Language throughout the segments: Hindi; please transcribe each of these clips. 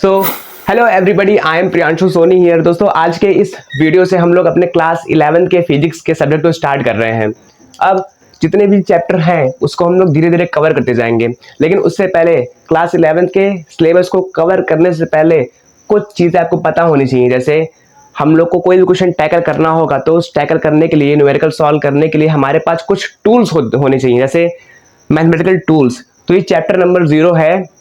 So hello everybody, I am Priyanshu Soni here. दोस्तों, आज के इस वीडियो से हम लोग अपने क्लास 11 के फिजिक्स के सब्जेक्ट को स्टार्ट कर रहे हैं। अब जितने भी चैप्टर हैं उसको हम लोग धीरे धीरे कवर करते जाएंगे, लेकिन उससे पहले क्लास 11 के सिलेबस को कवर करने से पहले कुछ चीज़ें आपको पता होनी चाहिए। जैसे हम लोग को कोई भी क्वेश्चन टैकल करना होगा तो उस टैकल करने के लिए, न्यूमेरिकल सॉल्व करने के लिए हमारे पास कुछ टूल्स होने चाहिए, जैसे मैथमेटिकल टूल्स। तो ये चैप्टर नंबर 0 है।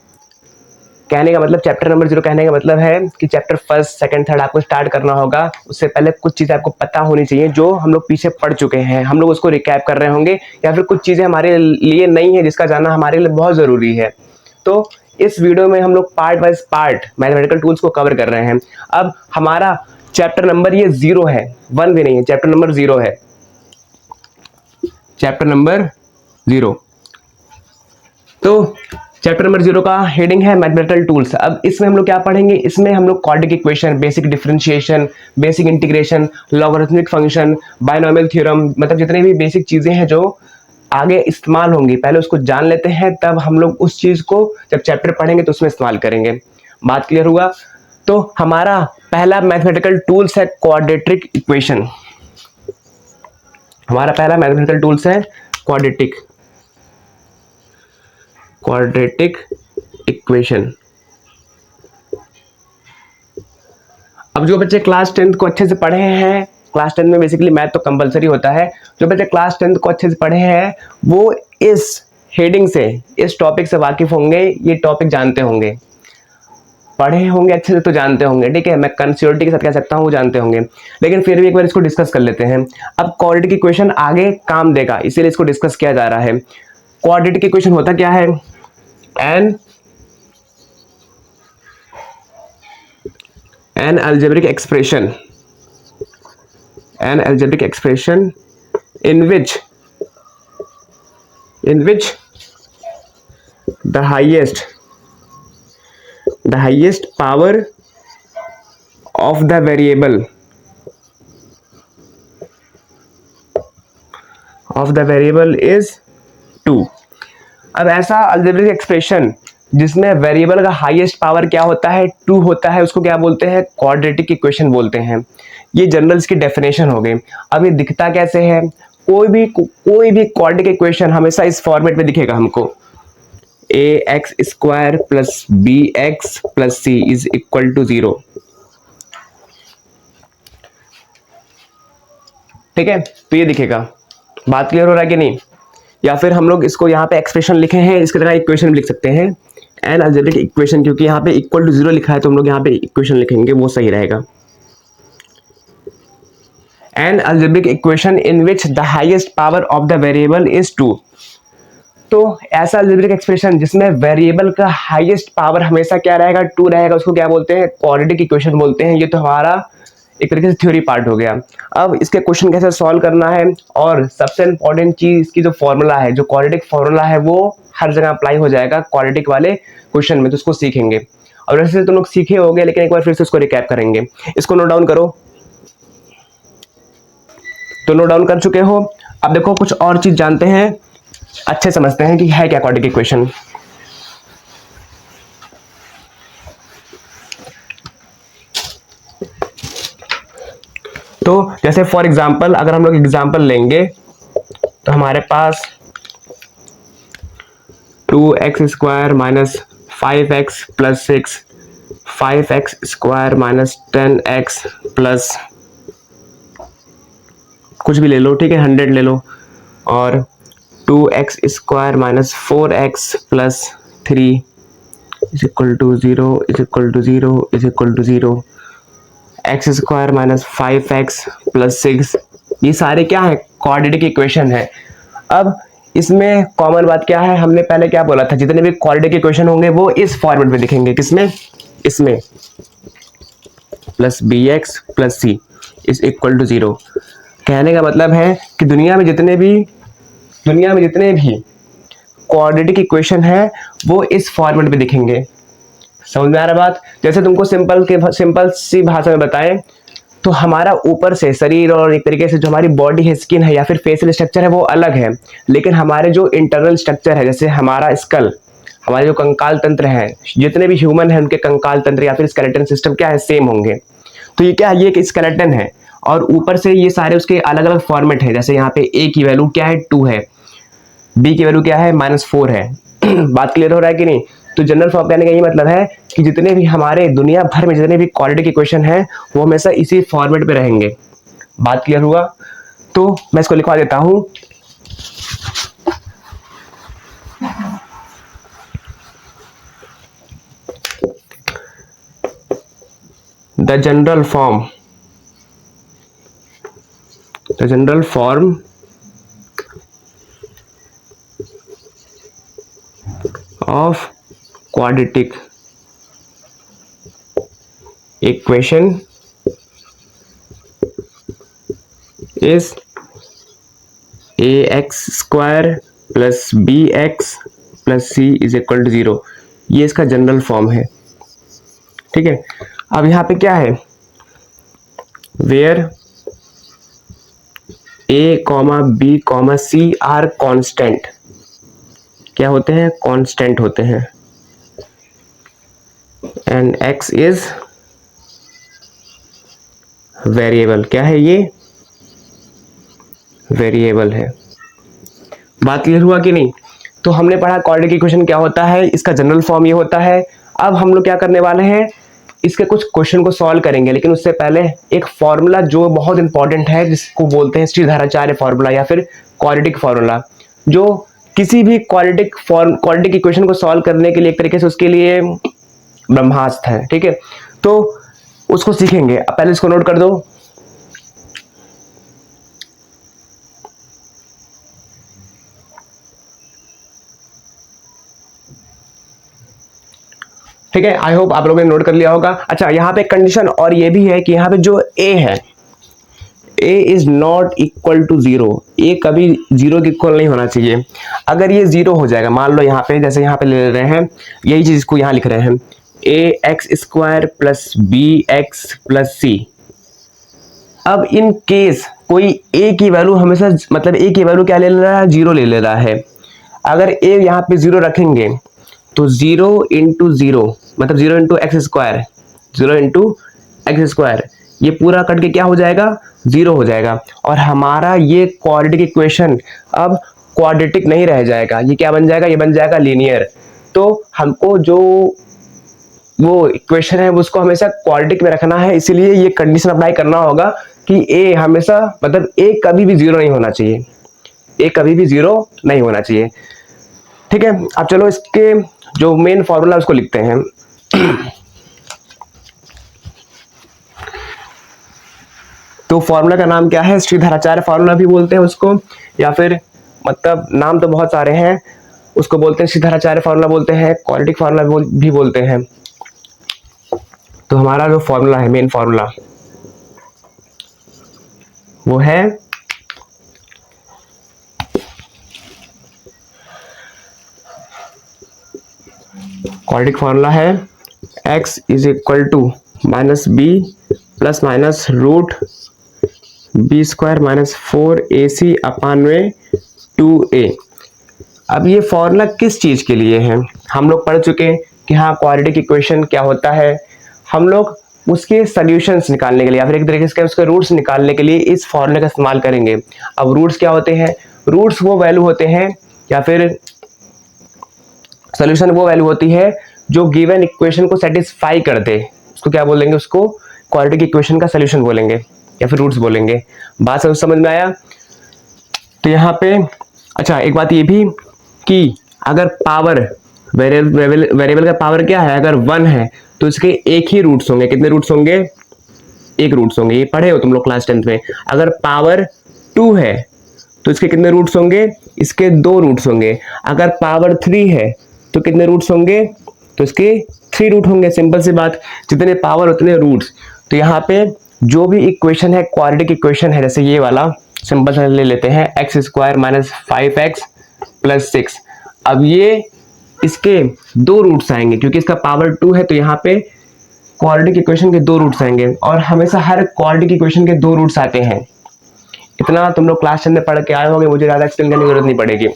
कहने का मतलब चैप्टर नंबर 0 कहने का मतलब है कि चैप्टर फर्स्ट, सेकंड, थर्ड आपको स्टार्ट करना होगा। उससे पहले कुछ चीज़ें आपको पता होनी चाहिए जो हम लोग पीछे पढ़ चुके हैं। हम लोग उसको रिकैप कर रहे होंगे, या फिर कुछ चीज़ें हमारे लिए नई है जिसका जानना हमारे लिए बहुत ज़रूरी है। तो इस वीडियो में हम लोग part wise part mathematical tools को कवर कर रहे हैं। अब हमारा चैप्टर नंबर ये 0 है, 1 भी नहीं है, चैप्टर नंबर 0 है। Chapter number 0। तो चैप्टर नंबर 0 का हेडिंग है मैथमेटिकल टूल्स। अब इसमें हम लोग क्या पढ़ेंगे? इसमें हम लोग quadratic equation, basic differentiation, basic integration, logarithmic function, binomial theorem, मतलब जितने भी बेसिक चीजें हैं जो आगे इस्तेमाल होंगी, पहले उसको जान लेते हैं, तब हम लोग उस चीज को जब चैप्टर पढ़ेंगे तो उसमें इस्तेमाल करेंगे। बात क्लियर हुआ? तो हमारा पहला मैथमेटिकल टूल्स है क्वाड्रेटिक इक्वेशन। हमारा पहला मैथमेटिकल टूल्स है क्वाड्रेटिक इक्वेशन। अब जो बच्चे क्लास 10 को अच्छे से पढ़े हैं, क्लास 10 में बेसिकली मैथ तो कंपलसरी होता है, जो बच्चे क्लास 10 को अच्छे से पढ़े हैं वो इस हेडिंग से, इस टॉपिक से वाकिफ होंगे, ये टॉपिक जानते होंगे, पढ़े होंगे अच्छे से तो जानते होंगे। ठीक है, मैं कंसियोरिटी के साथ कह सकता हूँ वो जानते होंगे, लेकिन फिर भी एक बार इसको डिस्कस कर लेते हैं। अब क्वाड्रेटिक इक्वेशन आगे काम देगा, इसीलिए इसको डिस्कस किया जा रहा है। क्वाड्रेटिक इक्वेशन होता क्या है? an algebraic expression in which the highest power of the variable is 2। अब ऐसा अलजेब्रिक एक्सप्रेशन जिसमें वेरिएबल का हाईएस्ट पावर क्या होता है? 2 होता है, उसको क्या बोलते हैं? क्वाड्रेटिक इक्वेशन बोलते हैं। ये जनरल इसकी डेफिनेशन हो गई। अब ये दिखता कैसे है? कोई भी क्वाड्रेटिक इक्वेशन हमेशा इस फॉर्मेट में दिखेगा हमको, ax² + bx + c = 0। ठीक है, तो ये दिखेगा। बात क्लियर हो रहा है कि नहीं? या फिर हम लोग इसको यहाँ पे एक्सप्रेशन लिखे हैं, इसकी जगह इक्वेशन भी लिख सकते हैं, एन अलजेब्रिक इक्वेशन, क्योंकि यहाँ पे =0 लिखा है तो हम लोग यहाँ पे इक्वेशन लिखेंगे, वो सही रहेगा। N algebraic equation in which the highest power of the variable is 2। तो ऐसा अलजेब्रिक एक्सप्रेशन जिसमें वेरिएबल का हाईएस्ट पावर हमेशा क्या रहेगा? 2 रहेगा, उसको क्या बोलते हैं? क्वाड्रेटिक इक्वेशन बोलते हैं। ये तो हमारा एक तरीके से थ्योरी पार्ट हो गया। अब इसके क्वेश्चन कैसे सॉल्व करना है, और सबसे इंपॉर्टेंट चीज इसकी जो फॉर्मूला है, जो क्वाड्रेटिक फॉर्मूला है, वो हर जगह अप्लाई हो जाएगा क्वाड्रेटिक वाले क्वेश्चन में, तो उसको सीखेंगे। और वैसे तुम लोग सीखे होंगे, लेकिन एक बार फिर से इसको रिकैप करेंगे। इसको नोट डाउन करो। तो नोट डाउन कर चुके हो? अब देखो कुछ और चीज जानते हैं, अच्छे समझते हैं कि है क्या क्वाड्रेटिक इक्वेशन। तो जैसे फॉर एग्जांपल अगर हम लोग एग्जांपल लेंगे तो हमारे पास 2x² - 5x + 6, 5x² - 10x plus कुछ भी ले लो, ठीक है, 100 ले लो, और 2x² - 4x + 3 = 0 x² - 5x + 6, ये सारे क्या है? क्वाड्रेटिक इक्वेशन है। अब इसमें कॉमन बात क्या है? हमने पहले क्या बोला था? जितने भी क्वाड्रेटिक इक्वेशन होंगे वो इस फॉर्मेट में दिखेंगे। किसमें? इसमें +bx + c = 0। कहने का मतलब है कि दुनिया में जितने भी क्वाड्रेटिक इक्वेशन है वो इस फॉर्मेट में दिखेंगे। समझ में आ रहा बात? जैसे तुमको सिंपल सी भाषा में बताएं तो हमारा ऊपर से शरीर और एक तरीके से जो हमारी बॉडी है, स्किन है या फिर फेशियल स्ट्रक्चर है वो अलग है, लेकिन हमारे जो इंटरनल स्ट्रक्चर है, जैसे हमारा स्कल, हमारे जो कंकाल तंत्र हैं, जितने भी ह्यूमन हैं उनके कंकाल तंत्र या फिर स्केलेटन सिस्टम क्या है, सेम होंगे। तो ये क्या है, ये एक स्केलेटन है और ऊपर से ये सारे उसके अलग अलग फॉर्मेट है। जैसे यहाँ पे ए की वैल्यू क्या है, 2 है, बी की वैल्यू क्या है, -4 है। बात क्लियर हो रहा है कि नहीं? तो जनरल फॉर्म कहने का ये मतलब है कि जितने भी हमारे दुनिया भर में जितने भी क्वाड्रेटिक इक्वेशन हैं वो हमेशा इसी फॉर्मेट पे रहेंगे। बात क्लियर हुआ? तो मैं इसको लिखवा देता हूं। The general form of quadratic equation is ax² plus bx plus c is equal to 0। ये इसका जनरल फॉर्म है, ठीक है। अब यहाँ पे क्या है, where a, b, c are constant, क्या होते हैं, कांस्टेंट होते हैं, एंड x इज वेरिएबल। क्या है ये, वेरिएबल है। बात क्लियर हुआ कि नहीं? तो हमने पढ़ा क्वाड्रेटिक इक्वेशन क्या होता है, इसका जनरल फॉर्म ये होता है। अब हम लोग क्या करने वाले हैं, इसके कुछ क्वेश्चन को सॉल्व करेंगे, लेकिन उससे पहले एक फॉर्मूला जो बहुत इंपॉर्टेंट है जिसको बोलते हैं श्रीधराचार्य फॉर्मूला या फिर क्वाड्रेटिक फॉर्मूला, जो किसी भी क्वाड्रेटिक इक्वेशन को सॉल्व करने के लिए एक तरीके से उसके लिए ब्रह्मास्त्र है, ठीक है। तो उसको सीखेंगे। अब पहले इसको नोट कर दो। ठीक है, आई होप आप लोगों ने नोट कर लिया होगा। अच्छा, यहाँ पे कंडीशन और ये भी है कि यहाँ पे जो a है, a is not equal to 0। a कभी 0 के इक्वल नहीं होना चाहिए। अगर ये 0 हो जाएगा, मान लो यहाँ पे, जैसे यहाँ पे ले रहे हैं, यही चीज को यहाँ लिख रहे हैं, ax² plus bx plus c। अब इन केस कोई a की वैल्यू हमेशा, मतलब a की वैल्यू क्या ले रहा है, 0 ले रहा है। अगर a यहाँ पे 0 रखेंगे तो 0 इंटू 0 मतलब 0 इंटू x², 0 इंटू x², ये पूरा कट के क्या हो जाएगा, 0 हो जाएगा। और हमारा ये क्वाड्रेटिक इक्वेशन अब क्वाड्रेटिक नहीं रह जाएगा, ये क्या बन जाएगा, ये बन जाएगा लीनियर। तो हमको जो वो इक्वेशन है उसको हमेशा क्वाड्रेटिक में रखना है, इसीलिए ये कंडीशन अप्लाई करना होगा कि a हमेशा, मतलब a कभी भी 0 नहीं होना चाहिए, a कभी भी 0 नहीं होना चाहिए, ठीक है। अब चलो इसके जो मेन फॉर्मूला उसको लिखते हैं। तो फॉर्मूला का नाम क्या है, श्रीधराचार्य फॉर्मूला भी बोलते हैं उसको, या फिर मतलब नाम तो बहुत सारे हैं, उसको बोलते हैं श्रीधराचार्य फॉर्मूला बोलते हैं, क्वाड्रेटिक फॉर्मूला भी बोलते हैं। तो हमारा जो फॉर्मूला है, मेन फॉर्मूला, वो है क्वाड्रेटिक फॉर्मूला है x is equal to -b plus minus root b² minus 4ac upon में 2a। अब ये फॉर्मूला किस चीज के लिए है, हम लोग पढ़ चुके हैं कि हाँ क्वाड्रेटिक इक्वेशन क्या होता है। हम लोग उसके सॉल्यूशंस निकालने के लिए या फिर एक तरीके से उसके रूट्स निकालने के लिए इस फॉर्मूले का इस्तेमाल करेंगे। अब रूट्स क्या होते हैं, रूट्स वो वैल्यू होते हैं या फिर सॉल्यूशन वो वैल्यू होती है जो गिवन इक्वेशन को सेटिस्फाई कर दे, उसको क्या बोलेंगे, उसको क्वाड्रेटिक इक्वेशन का सॉल्यूशन बोलेंगे या फिर रूट्स बोलेंगे। बात समझ में आया? तो यहाँ पे अच्छा एक बात ये भी कि अगर पावर वेरिएबल का पावर क्या है, अगर 1 है तो इसके एक ही रूट्स होंगे। कितने रूट्स होंगे, एक रूट्स होंगे, ये पढ़े हो तुम लोग क्लास 10th में। अगर पावर 2 है तो इसके कितने रूट्स होंगे, इसके 2 रूट्स होंगे। अगर पावर 3 है तो कितने रूट्स होंगे, तो इसके 3 रूट होंगे। सिंपल सी बात, जितने पावर उतने रूट्स। तो यहाँ पे जो भी इक्वेशन है क्वाड्रेटिक इक्वेशन है, जैसे ये वाला सिंपल सा ले लेते हैं, x² माइनस 5x प्लस 6। अब ये इसके 2 रूट्स आएंगे, क्योंकि इसका पावर 2 है तो यहाँ पे क्वाड्रेटिक इक्वेशन के 2 रूट्स आएंगे, और हमेशा हर क्वाड्रेटिक इक्वेशन के 2 रूट्स आते हैं। इतना तुम लोग क्लास 10 में पढ़ के आए होंगे, मुझे ज़्यादा एक्सप्लेन करने की जरूरत नहीं पड़ेगी।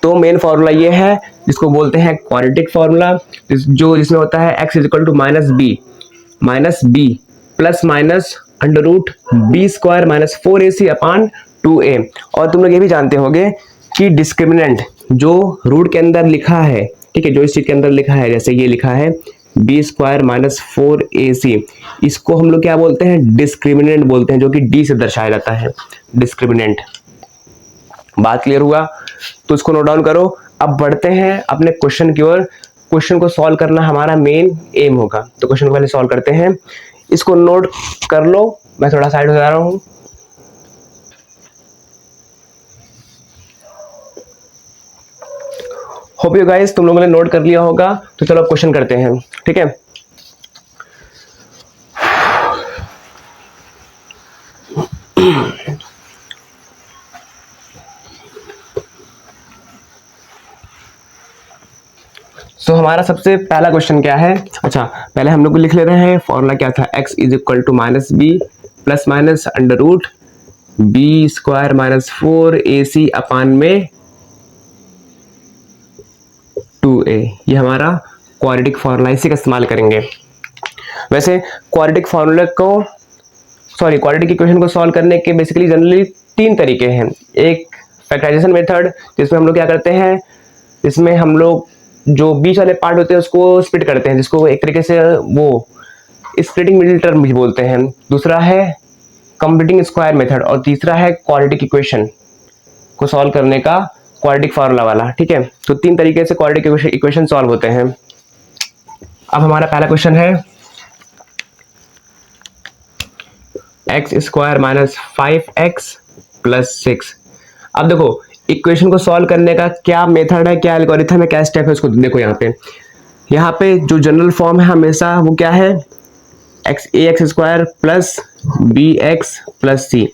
तो मेन फार्मूला ये है जिसको बोलते हैं क्वाड्रेटिक फार्मूला, जिसमें होता है x is equal to minus B plus minus under root B square minus 4ac upon 2a। और तुम लोग ये भी जानते होंगे कि डिस्क्रिमिनेंट जो रूट के अंदर लिखा है, ठीक है, जो इस चीज के अंदर लिखा है, जैसे ये लिखा है बी स्क्वायर माइनस 4ac, इसको हम लोग क्या बोलते हैं, डिस्क्रिमिनेंट बोलते हैं, जो कि डी से दर्शाया जाता है, डिस्क्रिमिनेंट। बात क्लियर हुआ? तो इसको नोट डाउन करो। अब बढ़ते हैं अपने क्वेश्चन की ओर। क्वेश्चन को सॉल्व करना हमारा मेन एम होगा, तो क्वेश्चन को पहले सॉल्व करते हैं। इसको नोट कर लो, मैं थोड़ा साइड हो जा रहा हूं। होप यू गाइस तुम लोगों ने नोट कर लिया होगा। तो चलो अब क्वेश्चन करते हैं, ठीक है। सो हमारा सबसे पहला क्वेश्चन क्या है, अच्छा पहले हम लोग लिख ले रहे हैं फॉर्मूला क्या था, x is equal to minus B plus minus under root B square minus 4ac upon में 2a। ये हमारा क्वाड्रेटिक फार्मूला, इसी का इस्तेमाल करेंगे। वैसे क्वाड्रेटिक फार्मूला को क्वाड्रेटिक इक्वेशन को सॉल्व करने के बेसिकली जनरली 3 तरीके हैं। एक फैक्टराइजेशन मेथड, जिसमें हम लोग क्या करते हैं, इसमें हम लोग जो बीच वाले पार्ट होते हैं उसको स्प्लिट करते हैं, जिसको एक तरीके से वो स्प्लिटिंग मिडिल टर्म भी बोलते हैं। दूसरा है कंप्लीटिंग स्क्वायर मेथड, और तीसरा है क्वाड्रेटिक इक्वेशन को सॉल्व करने का क्वाड्रेटिक फार्मूला वाला, ठीक है। तो 3 तरीके से क्वाड्रेटिक इक्वेशन सॉल्व होते हैं। अब हमारा पहला क्वेश्चन है x square minus 5x plus 6। अब देखो इक्वेशन को सॉल्व करने का क्या मेथड है, क्या एल्गोरिथम है, क्या स्टेप है, उसको देखो। यहाँ पे जो जनरल फॉर्म है हमेशा वो क्या है, ax square plus bx plus c,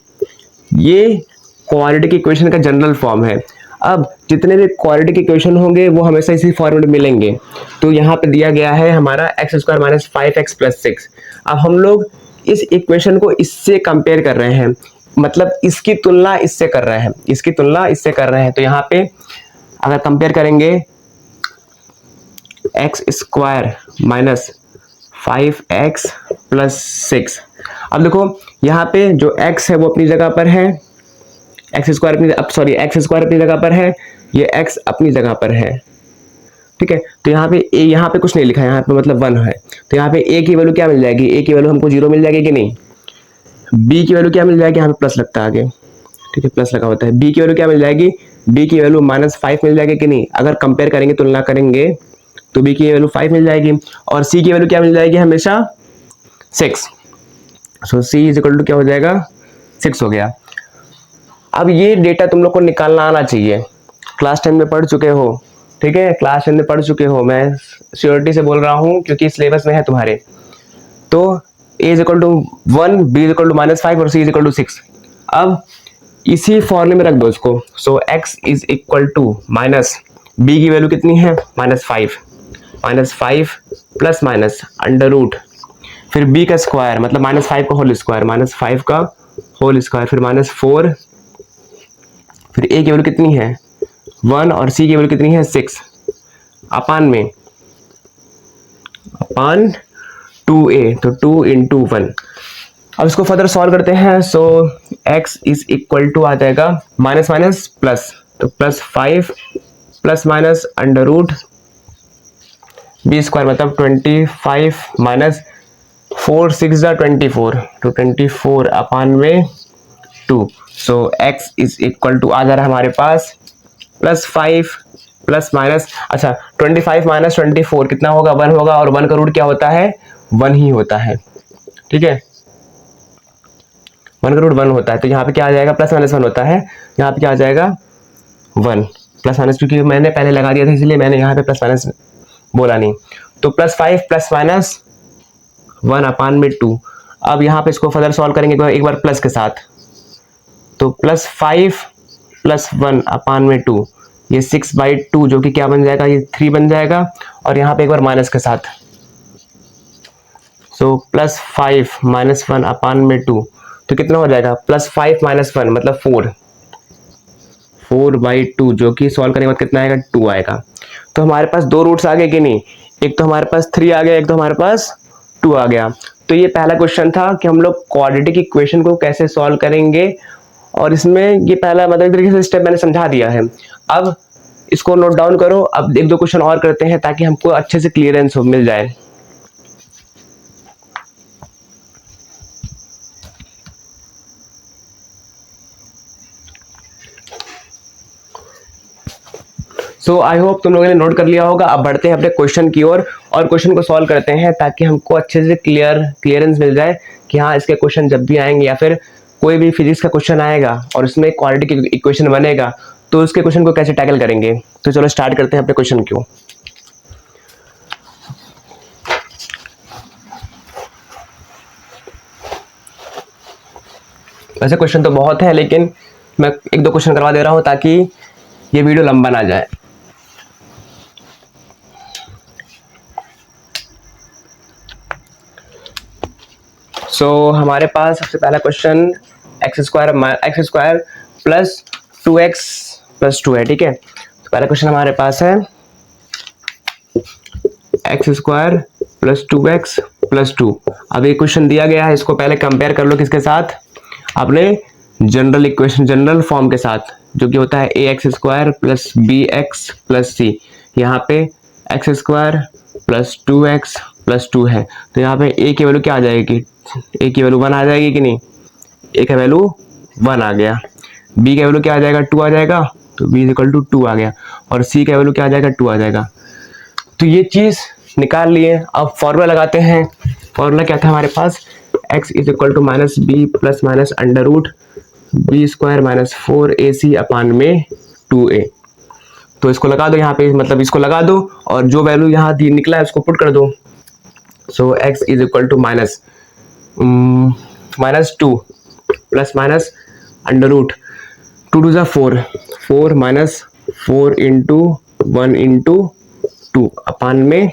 ये क्वाड्रेटिक इक्वेशन का जनरल फॉर्म है। अब जितने भी क्वाड्रेटिक इक्वेशन होंगे वो हमेशा इसी फॉर्म में मिलेंगे। तो यहाँ पे दिया गया है हमारा x square minus 5x plus 6। अब हम लोग इस इक्वेशन को इससे कंपेयर कर रहे हैं, मतलब इसकी तुलना इससे कर रहे हैं, इसकी तुलना इससे कर रहे हैं। तो यहाँ पे अगर कंपेयर करेंगे x square minus 5x plus 6, अब देखो यहाँ पे जो x है वो अपनी जगह पर है, x स्क्वायर अपनी जगह पर है, ये x अपनी जगह पर है, ठीक है। तो यहाँ पे कुछ नहीं लिखा है, यहाँ पे मतलब 1 है। तो यहाँ पे a की वैल्यू क्या मिल जाएगी, a की वैल्यू हमको 0 मिल जाएगी कि नहीं। b की वैल्यू क्या मिल जाएगी, यहाँ पे प्लस लगता है आगे, ठीक है, प्लस लगा होता है। b की वैल्यू क्या मिल जाएगी, b की वैल्यू -5 मिल जाएगी कि नहीं। अगर कंपेयर करेंगे, तुलना करेंगे, तो b की वैल्यू 5 मिल जाएगी। और c की वैल्यू क्या मिल जाएगी, हमेशा 6। सो c इज इक्वल टू क्या हो जाएगा, 6 हो गया। अब ये डेटा तुम लोग को निकालना आना चाहिए, क्लास 10 में पढ़ चुके हो, ठीक है, क्लास 10 में पढ़ चुके हो। मैं श्योरिटी से बोल रहा हूँ क्योंकि सिलेबस में है तुम्हारे। तो a is equal to 1, b is equal to -5 और c इज इक्वल टू 6। अब इसी फॉर्मूले में रख दो इसको। So x is equal to minus b की वैल्यू कितनी है, -5 प्लस माइनस अंडर रूट, फिर b का स्क्वायर मतलब -5 का होल स्क्वायर, -5 का होल स्क्वायर, फिर -4, फिर a की वैल्यू कितनी है 1 और c की वैल्यू कितनी है 6, अपान 2a, तो 2 इंटू 1। अब इसको फर्दर सॉल्व करते हैं। So x is equal to आ जाएगा माइनस माइनस प्लस, तो +5 plus minus under root b square मतलब 25 माइनस 4 6 24, तो 24 अपान में 2। सो x इज इक्वल टू आ जा रहा है हमारे पास +5 प्लस माइनस, अच्छा 25 माइनस 24 कितना होगा, 1 होगा। और 1 का रूट क्या होता है, 1 ही होता है, ठीक है, 1 का रूट 1 होता है। तो यहाँ पे क्या आ जाएगा, प्लस माइनस 1 होता है, यहाँ पे क्या आ जाएगा 1 प्लस माइनस, क्योंकि मैंने पहले लगा दिया था इसलिए मैंने यहाँ पे प्लस माइनस बोला नहीं। तो +5 प्लस माइनस 1 अपान में 2। अब यहाँ पे इसको फर्दर सॉल्व करेंगे एक बार प्लस के साथ, तो +5 प्लस 1 अपान में 2, ये 6/2 जो कि क्या बन जाएगा, ये 3 बन जाएगा। और यहाँ पे एक बार माइनस के साथ, सो +5 माइनस 1 अपान में 2, तो कितना हो जाएगा, +5 माइनस 1 मतलब 4, 4/2 जो कि सॉल्व करने के बाद कितना आएगा 2 आएगा। तो हमारे पास दो रूट्स आ गए कि नहीं, एक तो हमारे पास 3 आ गया, एक तो हमारे पास 2 आ गया। तो ये पहला क्वेश्चन था कि हम लोग क्वाड्रेटिक इक्वेशन को कैसे सॉल्व करेंगे, और इसमें ये पहला मतलब एक तरीके से स्टेप मैंने समझा दिया है। अब इसको नोट डाउन करो, अब एक दो क्वेश्चन और करते हैं ताकि हमको अच्छे से क्लियरेंस हो मिल जाए। सो आई होप तुम लोगों ने नोट कर लिया होगा। अब बढ़ते हैं अपने क्वेश्चन की ओर और क्वेश्चन को सॉल्व करते हैं ताकि हमको अच्छे से क्लियरेंस मिल जाए कि हाँ इसके क्वेश्चन जब भी आएंगे या फिर कोई भी फिजिक्स का क्वेश्चन आएगा और उसमें क्वाड्रेटिक इक्वेशन बनेगा तो उसके क्वेश्चन को कैसे टैकल करेंगे। तो चलो स्टार्ट करते हैं अपने क्वेश्चन को। वैसे क्वेश्चन तो बहुत है लेकिन मैं एक दो क्वेश्चन करवा दे रहा हूं ताकि ये वीडियो लंबा ना जाए। हमारे पास सबसे पहला question x square plus 2x plus 2 है, ठीक है। तो पहला क्वेश्चन हमारे पास है x square plus 2x plus 2। अब ये क्वेश्चन दिया गया है, इसको पहले कंपेयर कर लो किसके साथ, अपने जनरल इक्वेशन जनरल फॉर्म के साथ, जो कि होता है ax square plus bx plus c। यहाँ पे x square plus 2x plus 2 है, तो यहाँ पे a की वैल्यू क्या आ जाएगी, a की वैल्यू 1 आ जाएगी कि नहीं, a का वैल्यू 1 आ गया। b का वैल्यू क्या आ जाएगा 2 आ जाएगा, तो b इज इक्वल टू 2 आ गया, और c का वैल्यू क्या आ जाएगा 2 आ जाएगा। तो ये चीज निकाल लिए। अब फॉर्मूला लगाते हैं। फॉर्मूला क्या था हमारे पास, x is equal to minus B plus minus under root B square minus 4ac upon में 2a। तो इसको लगा दो यहाँ पे, मतलब इसको लगा दो और जो वैल्यू यहाँ निकला है उसको पुट कर दो। So x is equal to minus 2 plus minus under root 2 to 4, 4 minus 4 into 1 into 2 upon में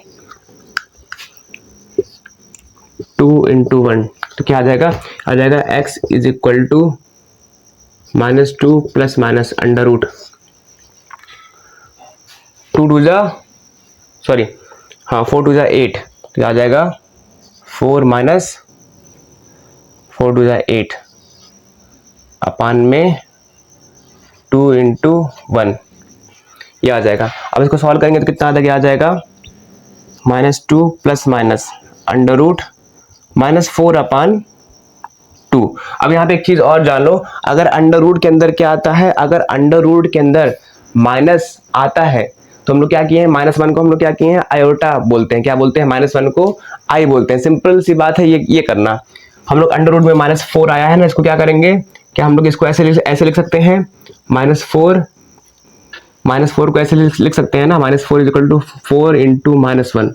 2 इंटू 1। तो क्या आ जाएगा, x is equal to minus 2 plus minus under root 4 to 8, तो आ जाएगा 4 माइनस 4 टू 8 अपान में 2 इंटू 1, ये आ जाएगा। अब इसको सॉल्व करेंगे तो कितना आ जाएगा -2 प्लस माइनस अंडर रूट -4 अपान 2। अब यहाँ पे एक चीज और जान लो, अगर अंडर रूट के अंदर क्या आता है, अगर अंडर रूट के अंदर माइनस आता है तो हम लोग क्या किए हैं, -1 को हम लोग क्या किए हैं आयोटा बोलते हैं। क्या बोलते हैं, -1 को आई बोलते हैं। सिंपल सी बात है ये करना। हम लोग अंडर रूट में -4 आया है ना, इसको क्या करेंगे, क्या हम लोग इसको ऐसे लिख सकते हैं, -4 को ऐसे लिख सकते हैं ना, -4 इज इक्वल टू 4 इंटू -1।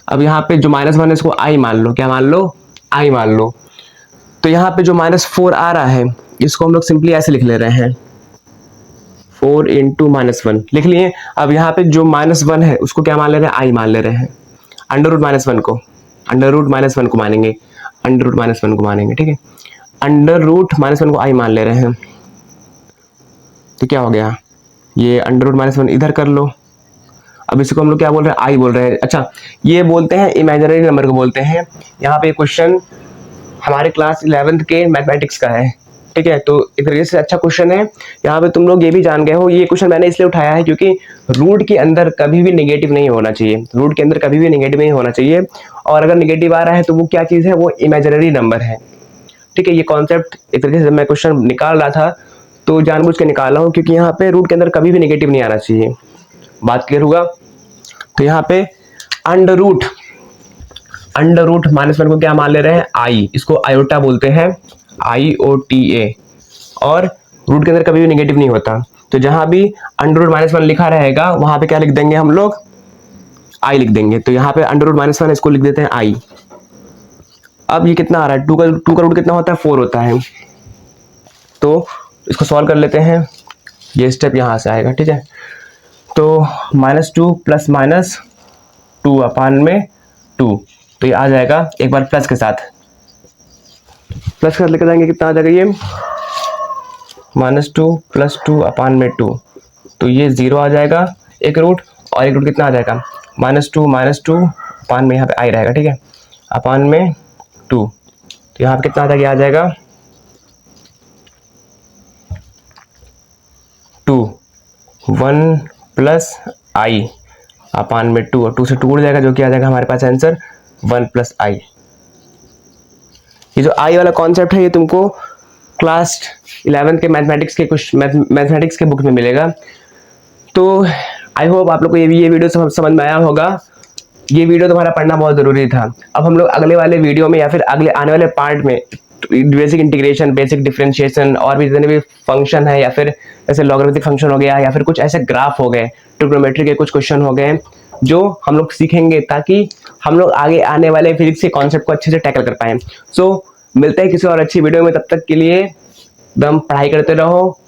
अब यहाँ पे जो -1 है इसको आई मान लो, क्या मान लो, आई मान लो। तो यहाँ पे जो -4 आ रहा है इसको हम लोग सिंपली ऐसे लिख ले रहे हैं, 4 इंटू -1 लिख लिए। अब यहाँ पे जो -1 है उसको क्या मान ले रहे हैं, आई मान ले रहे हैं। अंडर रूट -1 को मानेंगे, ठीक है। अंडर रूट -1 को आई मान ले रहे हैं, तो क्या हो गया, ये अंडर रूट -1 इधर कर लो। अब इसको हम लोग क्या बोल रहे हैं, आई बोल रहे हैं। अच्छा, ये बोलते हैं इमेजिनरी नंबर को बोलते हैं। यहाँ पे क्वेश्चन हमारे क्लास 11th के मैथमेटिक्स का है, ठीक है। तो एक तरीके से अच्छा क्वेश्चन है। यहाँ पे तुम लोग ये भी जान गए हो, ये क्वेश्चन मैंने इसलिए उठाया है क्योंकि रूट के अंदर कभी भी नेगेटिव नहीं होना चाहिए, रूट के अंदर कभी भी नेगेटिव नहीं होना चाहिए। और अगर नेगेटिव आ रहा है तो वो क्या चीज़ है, वो इमेजिनरी नंबर है, ठीक है। ये कॉन्सेप्ट एक तरीके से जब मैं क्वेश्चन निकाल रहा था तो जानबूझ के निकाल रहा हूँ, क्योंकि यहाँ पे रूट के अंदर कभी भी नेगेटिव नहीं आना चाहिए। बात क्लियर होगा। तो यहाँ पे अंडर रूट -1 को क्या मान ले रहे हैं, आई, इसको आयोटा बोलते हैं, IOTA। और रूट के अंदर कभी भी नेगेटिव नहीं होता, तो जहां भी अंडर रूट -1 लिखा रहेगा वहां पे क्या लिख देंगे हम लोग, आई लिख देंगे। तो यहाँ पे अंडर रूट -1 इसको लिख देते हैं आई। अब ये कितना आ रहा है, 2 का रूट कितना होता है, 4 होता है। तो इसको सॉल्व कर लेते हैं, ये स्टेप यहाँ से आएगा, ठीक है। तो -2 प्लस माइनस 2 अपान में 2, तो ये आ जाएगा, एक बार प्लस के साथ लेकर जाएंगे, कितना आ जाएगा ये -2 + 2 अपान में 2, तो ये 0 आ जाएगा एक रूट, और एक रूट कितना आ जाएगा -2 अपान में यहाँ पे आई रहेगा, ठीक है, अपान में 2, तो यहाँ पे कितना आ जाएगा 2 1 + i अपान में 2, और 2 से 2 उड़ जाएगा, जो कि आ जाएगा हमारे पास आंसर 1 + i। ये जो आई वाला कॉन्सेप्ट है ये तुमको क्लास 11 के मैथमेटिक्स के कुछ मैथमेटिक्स के बुक में मिलेगा। तो आई होप आप लोग को ये वीडियो समझ में आया होगा। ये वीडियो तुम्हारा पढ़ना बहुत ज़रूरी था। अब हम लोग अगले वाले वीडियो में या फिर अगले आने वाले पार्ट में बेसिक इंटीग्रेशन, बेसिक डिफरेंशिएशन और भी जितने भी फंक्शन है, या फिर जैसे लॉगरिथमिक फंक्शन हो गया, या फिर कुछ ऐसे ग्राफ हो गए, ट्रिग्नोमेट्री के कुछ क्वेश्चन हो गए, जो हम लोग सीखेंगे ताकि हम लोग आगे आने वाले फिजिक्स के कॉन्सेप्ट को अच्छे से टैकल कर पाएं। सो मिलते हैं किसी और अच्छी वीडियो में, तब तक के लिए एकदम पढ़ाई करते रहो।